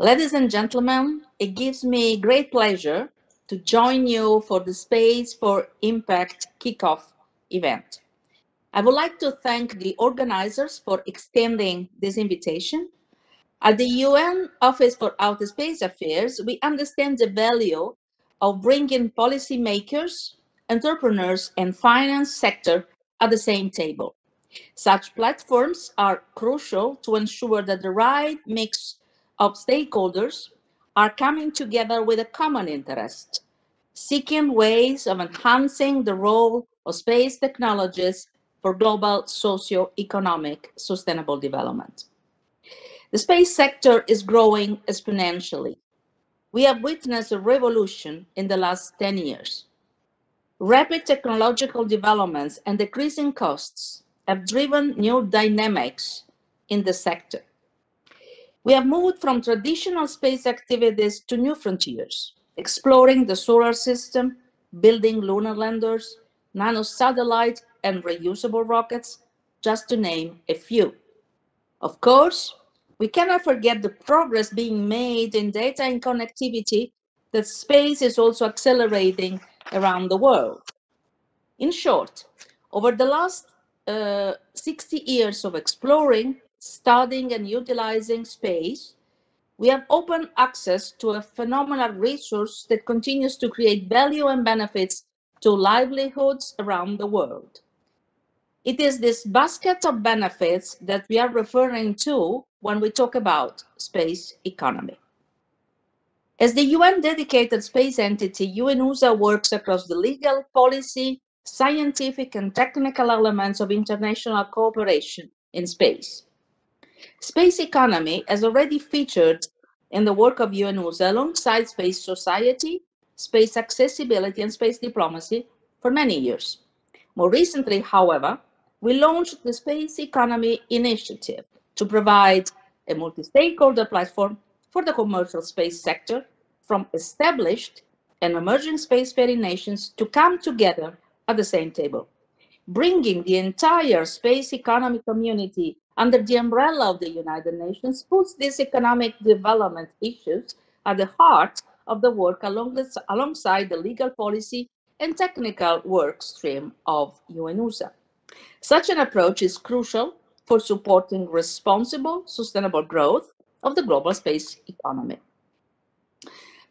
Ladies and gentlemen, it gives me great pleasure to join you for the Space4Impact kickoff event. I would like to thank the organizers for extending this invitation. At the UN Office for Outer Space Affairs, we understand the value of bringing policymakers, entrepreneurs, and finance sector at the same table. Such platforms are crucial to ensure that the right mix of stakeholders are coming together with a common interest, seeking ways of enhancing the role of space technologies for global socio-economic sustainable development. The space sector is growing exponentially. We have witnessed a revolution in the last 10 years. Rapid technological developments and decreasing costs have driven new dynamics in the sector. We have moved from traditional space activities to new frontiers, exploring the solar system, building lunar landers, nanosatellites, and reusable rockets, just to name a few. Of course, we cannot forget the progress being made in data and connectivity that space is also accelerating around the world. In short, over the last 60 years of exploring, studying, and utilizing space, we have open access to a phenomenal resource that continues to create value and benefits to livelihoods around the world. It is this basket of benefits that we are referring to when we talk about space economy. As the UN dedicated space entity, UNUSA works across the legal, policy, scientific, and technical elements of international cooperation in space. Space economy has already featured in the work of UNUSA alongside space society, space accessibility, and space diplomacy for many years. More recently, however, we launched the Space Economy Initiative to provide a multi-stakeholder platform for the commercial space sector from established and emerging spacefaring nations to come together at the same table. Bringing the entire space economy community under the umbrella of the United Nations puts these economic development issues at the heart of the work alongside the legal policy and technical work stream of UNUSA. Such an approach is crucial for supporting responsible, sustainable growth of the global space economy.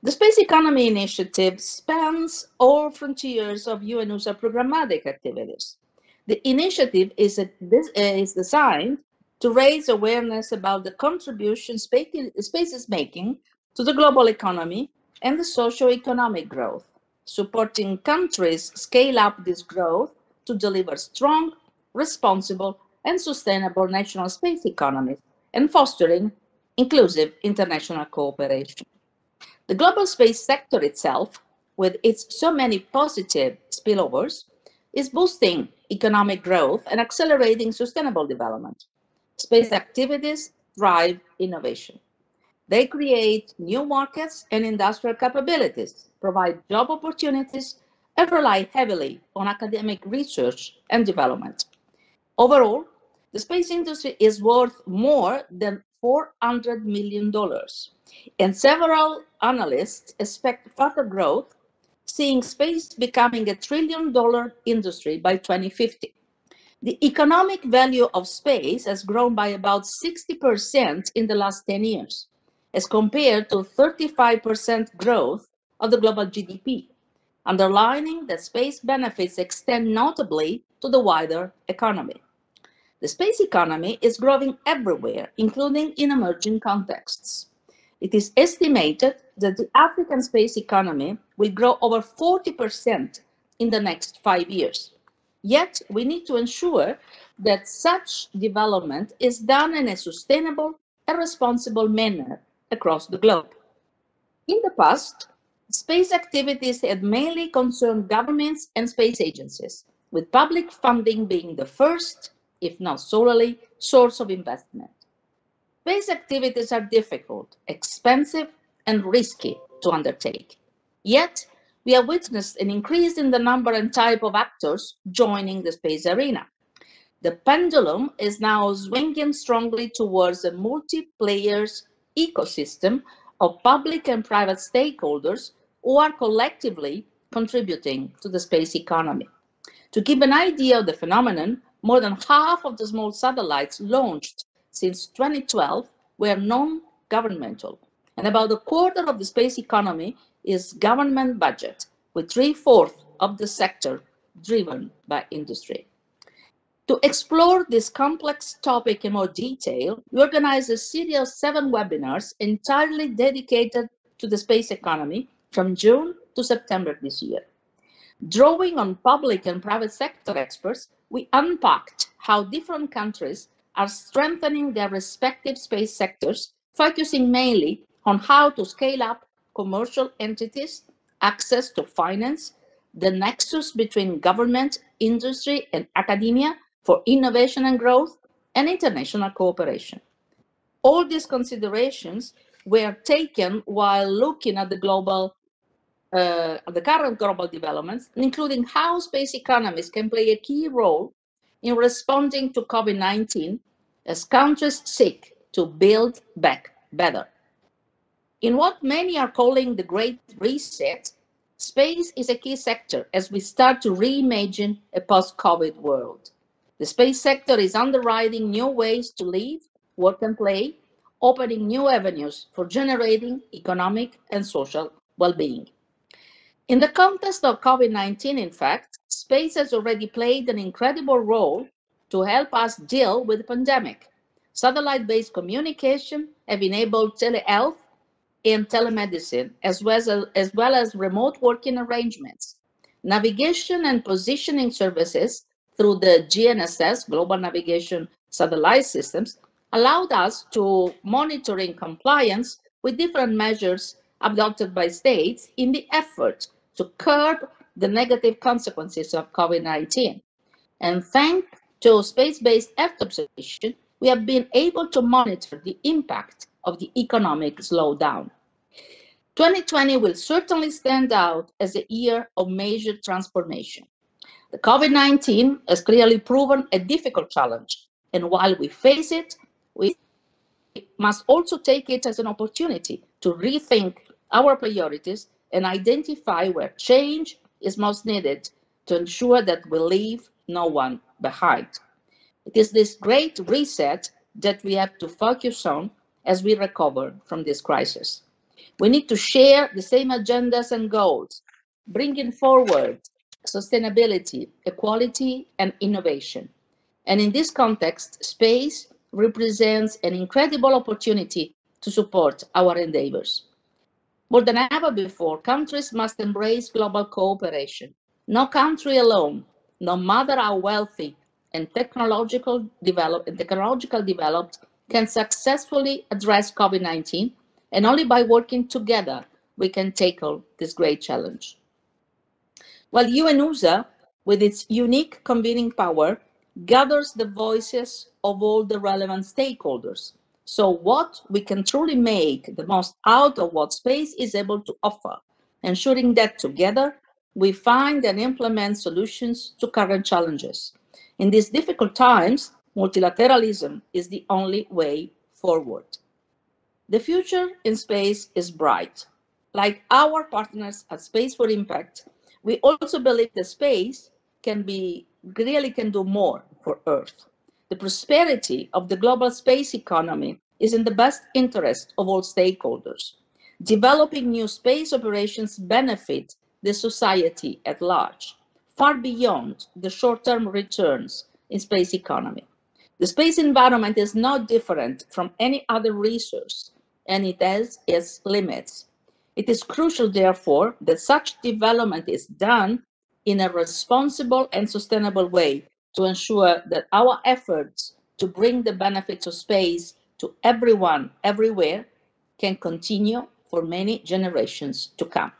The Space Economy Initiative spans all frontiers of UNUSA programmatic activities. The initiative is designed to raise awareness about the contribution space is making to the global economy and the socio-economic growth, supporting countries scale up this growth to deliver strong, responsible, and sustainable national space economies and fostering inclusive international cooperation. The global space sector itself, with its so many positive spillovers, is boosting economic growth and accelerating sustainable development. Space activities drive innovation. They create new markets and industrial capabilities, provide job opportunities, and rely heavily on academic research and development. Overall, the space industry is worth more than $400 million, and several analysts expect further growth, seeing space becoming a $1 trillion industry by 2050. The economic value of space has grown by about 60% in the last 10 years, as compared to 35% growth of the global GDP, underlining that space benefits extend notably to the wider economy. The space economy is growing everywhere, including in emerging contexts. It is estimated that the African space economy will grow over 40% in the next 5 years. Yet, we need to ensure that such development is done in a sustainable and responsible manner across the globe. In the past, space activities had mainly concerned governments and space agencies, with public funding being the first, if not solely, source of investment. Space activities are difficult, expensive, and risky to undertake. Yet, we have witnessed an increase in the number and type of actors joining the space arena. The pendulum is now swinging strongly towards a multiplayer ecosystem of public and private stakeholders who are collectively contributing to the space economy. To give an idea of the phenomenon, more than half of the small satellites launched since 2012 were non-governmental, and about a quarter of the space economy is government budget, with 3/4 of the sector driven by industry. To explore this complex topic in more detail, we organized a series of 7 webinars entirely dedicated to the space economy from June to September this year. Drawing on public and private sector experts, we unpacked how different countries are strengthening their respective space sectors, focusing mainly on how to scale up commercial entities, access to finance, the nexus between government, industry, and academia for innovation and growth, and international cooperation. All these considerations were taken while looking at the current global developments, including how space economies can play a key role in responding to COVID-19 as countries seek to build back better. In what many are calling the Great Reset, space is a key sector as we start to reimagine a post-COVID world. The space sector is underwriting new ways to live, work, and play, opening new avenues for generating economic and social well-being. In the context of COVID-19, in fact, space has already played an incredible role to help us deal with the pandemic. Satellite-based communication have enabled telehealth and telemedicine, as well as remote working arrangements. Navigation and positioning services through the GNSS, Global Navigation Satellite Systems, allowed us to monitoring compliance with different measures adopted by states in the effort to curb the negative consequences of COVID-19. And thanks to space-based Earth observation, we have been able to monitor the impact of the economic slowdown. 2020 will certainly stand out as a year of major transformation. The COVID-19 has clearly proven a difficult challenge, and while we face it, we must also take it as an opportunity to rethink our priorities and identify where change is most needed to ensure that we leave no one behind. It is this great reset that we have to focus on as we recover from this crisis. We need to share the same agendas and goals, bringing forward sustainability, equality, and innovation. And in this context, space represents an incredible opportunity to support our endeavors. More than ever before, countries must embrace global cooperation. No country alone, no matter how wealthy and technological developed, can successfully address COVID-19, and only by working together we can tackle this great challenge. While UNUSA, with its unique convening power, gathers the voices of all the relevant stakeholders. So what we can truly make the most out of what space is able to offer, ensuring that together we find and implement solutions to current challenges. In these difficult times, multilateralism is the only way forward. The future in space is bright. Like our partners at Space4Impact, we also believe that space really can do more for Earth. The prosperity of the global space economy is in the best interest of all stakeholders. Developing new space operations benefit the society at large, far beyond the short-term returns in space economy. The space environment is no different from any other resource, and it has its limits. It is crucial, therefore, that such development is done in a responsible and sustainable way to ensure that our efforts to bring the benefits of space to everyone, everywhere, can continue for many generations to come.